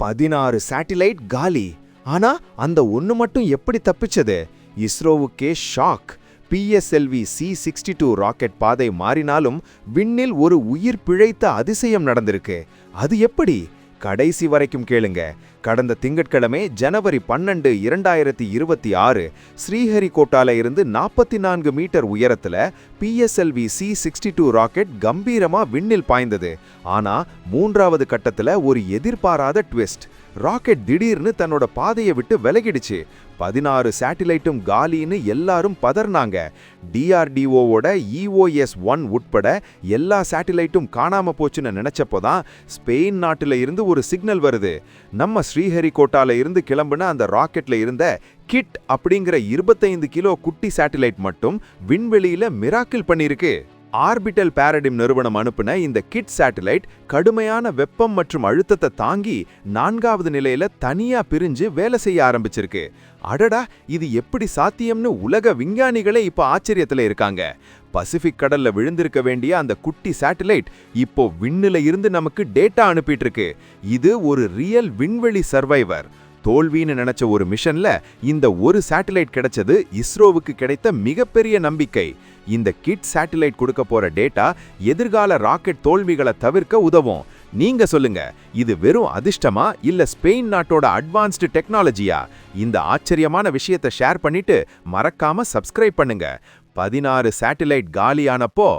16 satellite காலி. ஆனா அந்த ஒன்னு மட்டும் எப்படி தப்பிச்சது? இஸ்ரோவுக்கே ஷாக். PSLV C-62 ராக்கெட் பாதை மாறினாலும் விண்ணில் ஒரு உயிர் பிழைத்த அதிசயம் நடந்திருக்கு. அது எப்படி? கடைசி வரைக்கும் கேளுங்க. கடந்த திங்கட்கிழமை ஜனவரி 12, 2026 ஸ்ரீஹரிகோட்டால இருந்து 44 மீட்டர் உயரத்துல PSLV C-62 ராக்கெட் கம்பீரமா விண்ணில் பாய்ந்தது. ஆனா மூன்றாவது கட்டத்துல ஒரு எதிர்பாராத ட்விஸ்ட். ராக்கெட் திடீர்னு தன்னோட பாதையை விட்டு விலகிடுச்சு. 16 சேட்டிலைட்டும் காலின்னு எல்லாரும் பதர்னாங்க. DRDOவோட EOS-1 உட்பட எல்லா சேட்டிலைட்டும் காணாம போச்சுன்னு நினைச்சப்போதான் ஸ்பெயின் நாட்டுல இருந்து ஒரு சிக்னல் வருது. நம்ம ஸ்ரீஹரிகோட்டால இருந்து கிளம்புன அந்த ராக்கெட்ல இருந்த கிட் அப்படிங்கிற 25 கிலோ குட்டி சேட்டிலைட் மட்டும் விண்வெளியில மிராக்கிள் பண்ணிருக்கு. ஆர்பிட்டல் பாரடைம் நிறுவனம் அனுப்புன இந்த கிட் சேட்டிலைட் கடுமையான வெப்பம் மற்றும் அழுத்தத்தை தாங்கி 4வது நிலையில தனியா பிரிஞ்சு வேலை செய்ய ஆரம்பிச்சிருக்கு. அடடா, இது எப்படி சாத்தியம்னு உலக விஞ்ஞானிகளே இப்ப ஆச்சரியத்துல இருக்காங்க. பசிபிக் கடல்ல விழுந்திருக்க வேண்டிய அந்த குட்டி சேட்டிலைட் இப்போ விண்ணுல இருந்து நமக்கு டேட்டா அனுப்பிட்டு இருக்கு. இது ஒரு ரியல் விண்வெளி சர்வைவர். தோல்வின்னு நினைச்ச ஒரு மிஷன்ல இந்த ஒரு சேட்டிலைட் கிடைச்சது இஸ்ரோவுக்கு கிடைத்த மிகப்பெரிய நம்பிக்கை. இந்த கிட் சேட்டிலைட் கொடுக்க போற டேட்டா எதிர்கால ராக்கெட் தோல்விகளை தவிர்க்க உதவும். நீங்க சொல்லுங்க, இது வெறும் அதிர்ஷ்டமா இல்ல ஸ்பெயின் நாட்டோட அட்வான்ஸ்டு டெக்னாலஜியா? இந்த ஆச்சரியமான விஷயத்தை ஷேர் பண்ணிட்டு மறக்காம சப்ஸ்கிரைப் பண்ணுங்க. 16 சேட்டிலைட் காலியானப்போ